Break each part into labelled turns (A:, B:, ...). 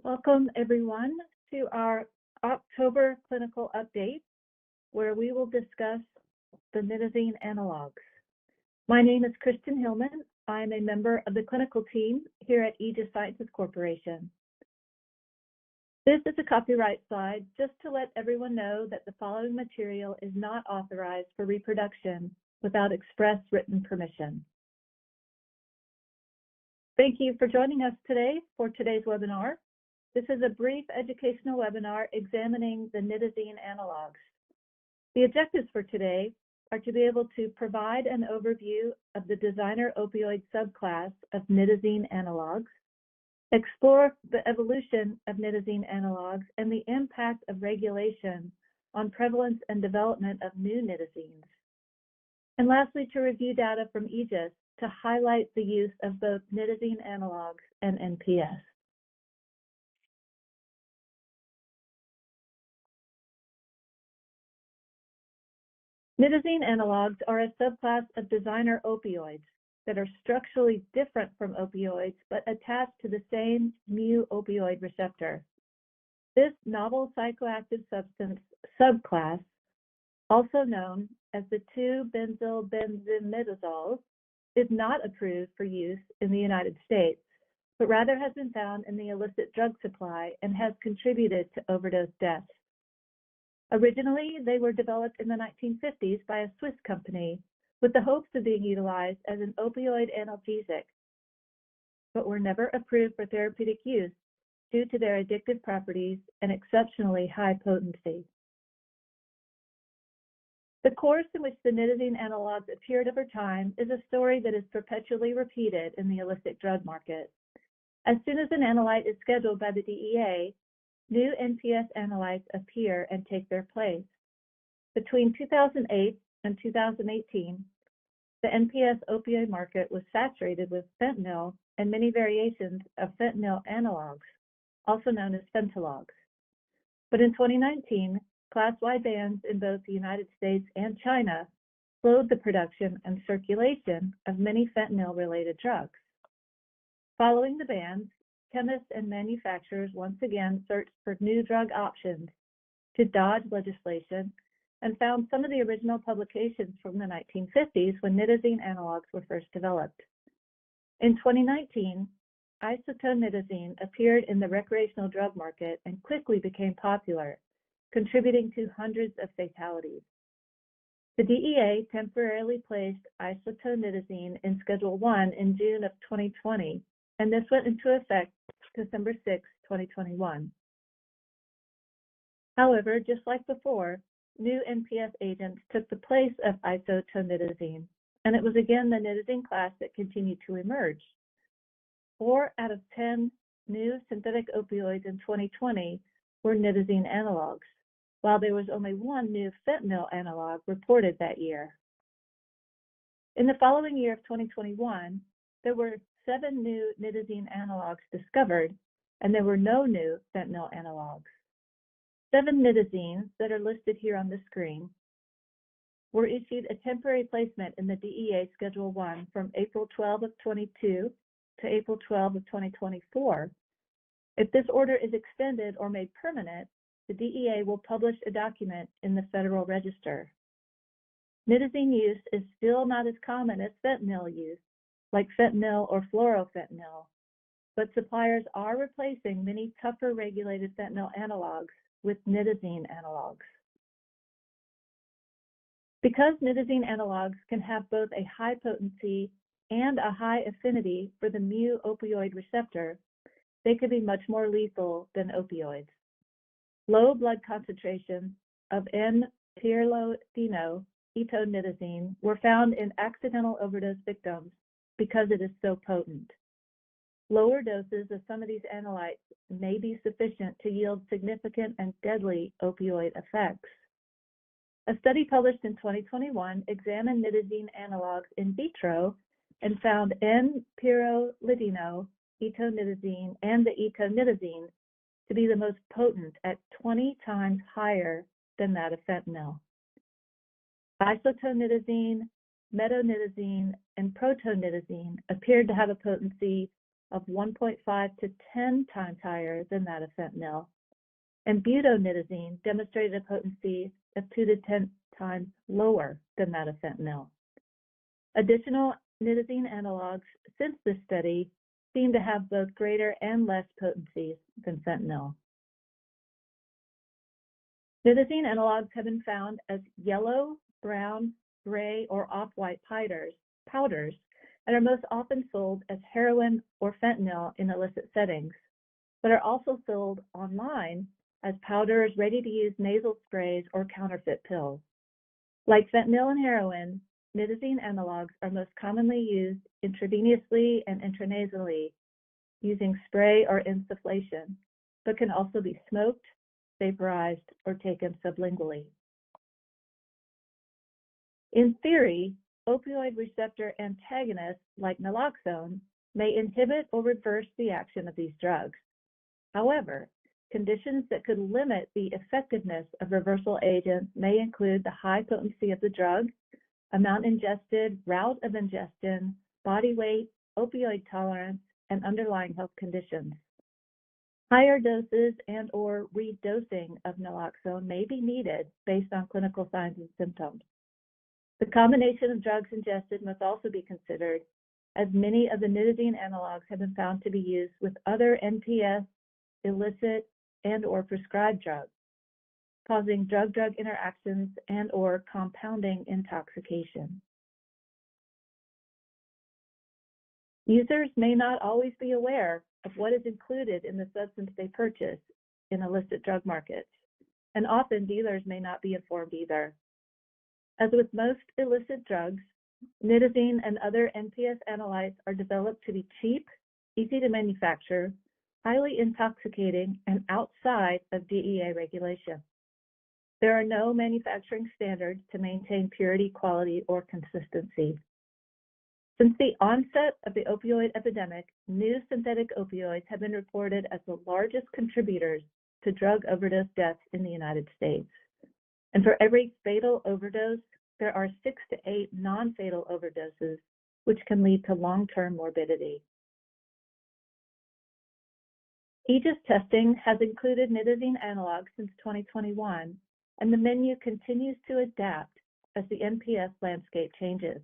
A: Welcome, everyone, to our October clinical update, where we will discuss the Nitazene Analogs. My name is Kristin Hillman. I'm a member of the clinical team here at Aegis Sciences Corporation. This is a copyright slide just to let everyone know that the following material is not authorized for reproduction without express written permission. Thank you for joining us today for today's webinar. This is a brief educational webinar examining the Nitazene analogs. The objectives for today are to be able to provide an overview of the designer opioid subclass of Nitazene analogs, explore the evolution of Nitazene analogs and the impact of regulation on prevalence and development of new nitazenes, and lastly, to review data from Aegis to highlight the use of both Nitazene analogs and NPS. Nitazene analogs are a subclass of designer opioids that are structurally different from opioids but attached to the same mu-opioid receptor. This novel psychoactive substance subclass, also known as the 2-benzylbenzimidazoles, is not approved for use in the United States, but rather has been found in the illicit drug supply and has contributed to overdose deaths. Originally, they were developed in the 1950s by a Swiss company with the hopes of being utilized as an opioid analgesic, but were never approved for therapeutic use due to their addictive properties and exceptionally high potency. The course in which the Nitazene analogs appeared over time is a story that is perpetually repeated in the illicit drug market. As soon as an analyte is scheduled by the DEA, new NPS analytes appear and take their place. Between 2008 and 2018, the NPS opioid market was saturated with fentanyl and many variations of fentanyl analogs, also known as fentanylogs. But in 2019, class-wide bans in both the United States and China slowed the production and circulation of many fentanyl-related drugs. Following the bans, chemists and manufacturers once again searched for new drug options to dodge legislation and found some of the original publications from the 1950s when Nitazene analogs were first developed. In 2019, isotonitazene appeared in the recreational drug market and quickly became popular, contributing to hundreds of fatalities. The DEA temporarily placed isotonitazene in Schedule 1 in June of 2020, and this went into effect December 6, 2021. However, just like before, new NPS agents took the place of isotonitazene, and it was again the nitazene class that continued to emerge. 4 out of 10 new synthetic opioids in 2020 were Nitazene analogs, while there was only 1 new fentanyl analog reported that year. In the following year of 2021, there were 7 new Nitazene analogs discovered, and there were no new fentanyl analogs. 7 nitazenes that are listed here on the screen were issued a temporary placement in the DEA Schedule 1 from April 12 of 22 to April 12 of 2024. If this order is extended or made permanent, the DEA will publish a document in the Federal Register. Nitazene use is still not as common as fentanyl use, like fentanyl or fluorofentanyl, but suppliers are replacing many tougher regulated fentanyl analogs with Nitazene analogs. Because Nitazene analogs can have both a high potency and a high affinity for the mu-opioid receptor, they can be much more lethal than opioids. Low blood concentrations of N-pyridinoetonitazene were found in accidental overdose victims because it is so potent. Lower doses of some of these analytes may be sufficient to yield significant and deadly opioid effects. A study published in 2021 examined Nitazene analogs in vitro and found N-pyridinoetonitazene and the etonitazene to be the most potent at 20 times higher than that of fentanyl. Isotonitazene, metonitazene, and protonitazene appeared to have a potency of 1.5 to 10 times higher than that of fentanyl, and butonitazene demonstrated a potency of 2 to 10 times lower than that of fentanyl. Additional nitazene analogs since this study seem to have both greater and less potencies than fentanyl. Nitazene analogs have been found as yellow, brown, gray, or off-white powders, and are most often sold as heroin or fentanyl in illicit settings, but are also sold online as powders, ready-to-use nasal sprays, or counterfeit pills. Like fentanyl and heroin, nitazene analogs are most commonly used intravenously and intranasally using spray or insufflation, but can also be smoked, vaporized, or taken sublingually. In theory, opioid receptor antagonists like naloxone may inhibit or reverse the action of these drugs. However, conditions that could limit the effectiveness of reversal agents may include the high potency of the drug, amount ingested, route of ingestion, body weight, opioid tolerance, and underlying health conditions. Higher doses and/or redosing of naloxone may be needed based on clinical signs and symptoms. The combination of drugs ingested must also be considered, as many of the nitazene analogs have been found to be used with other NPS, illicit, and/or prescribed drugs, causing drug-drug interactions and/or compounding intoxication. Users may not always be aware of what is included in the substance they purchase in illicit drug markets, and often dealers may not be informed either. As with most illicit drugs, nitazene and other NPS analytes are developed to be cheap, easy to manufacture, highly intoxicating, and outside of DEA regulation. There are no manufacturing standards to maintain purity, quality, or consistency. Since the onset of the opioid epidemic, new synthetic opioids have been reported as the largest contributors to drug overdose deaths in the United States. And for every fatal overdose, there are 6 to 8 non-fatal overdoses, which can lead to long-term morbidity. Aegis testing has included nitazene analogs since 2021, and the menu continues to adapt as the NPS landscape changes.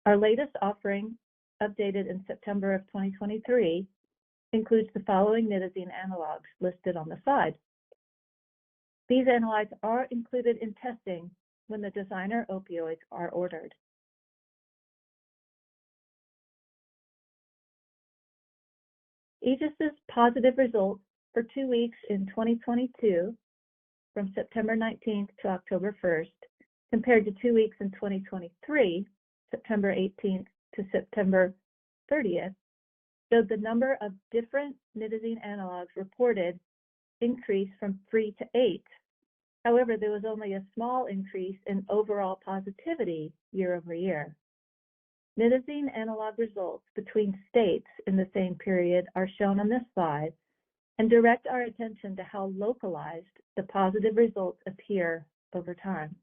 A: Our latest offering, updated in September of 2023, includes the following nitazene analogs listed on the side. These analogs are included in testing when the designer opioids are ordered. Aegis's positive results for 2 weeks in 2022, from September 19th to October 1st, compared to 2 weeks in 2023, September 18th to September 30th, showed the number of different nitazene analogs reported increase from 3 to 8. However, there was only a small increase in overall positivity year over year. Nitazene analog results between states in the same period are shown on this slide and direct our attention to how localized the positive results appear over time.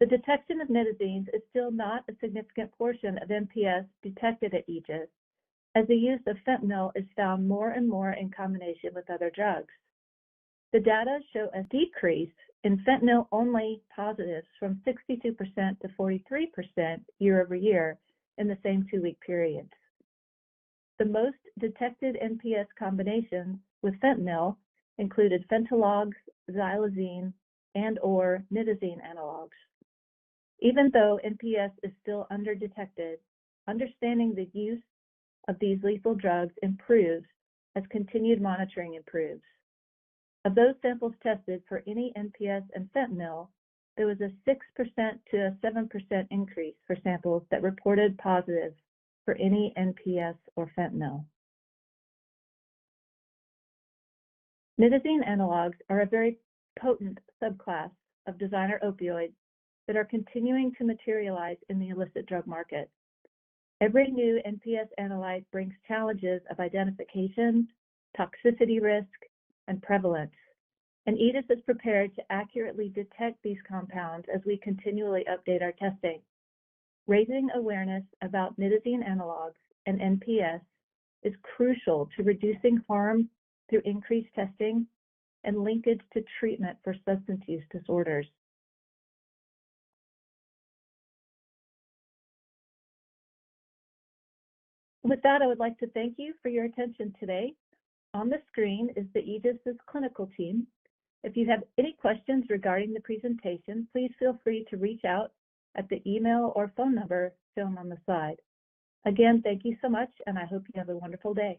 A: The detection of nitazenes is still not a significant portion of NPS detected at Aegis, as the use of fentanyl is found more and more in combination with other drugs. The data show a decrease in fentanyl-only positives from 62% to 43% year over year in the same 2-week periods. The most detected NPS combinations with fentanyl included fentanylogs, xylazine, and/or nitazene analogs. Even though NPS is still underdetected, understanding the use of these lethal drugs improves as continued monitoring improves. Of those samples tested for any NPS and fentanyl, there was a 6% to a 7% increase for samples that reported positive for any NPS or fentanyl. Nitazene analogs are a very potent subclass of designer opioids that are continuing to materialize in the illicit drug market. Every new NPS analyte brings challenges of identification, toxicity risk, and prevalence, and Aegis is prepared to accurately detect these compounds as we continually update our testing. Raising awareness about nitazene analogs and NPS is crucial to reducing harm through increased testing and linkage to treatment for substance use disorders. With that, I would like to thank you for your attention today. On the screen is the Aegis's clinical team. If you have any questions regarding the presentation, please feel free to reach out at the email or phone number shown on the slide. Again, thank you so much, and I hope you have a wonderful day.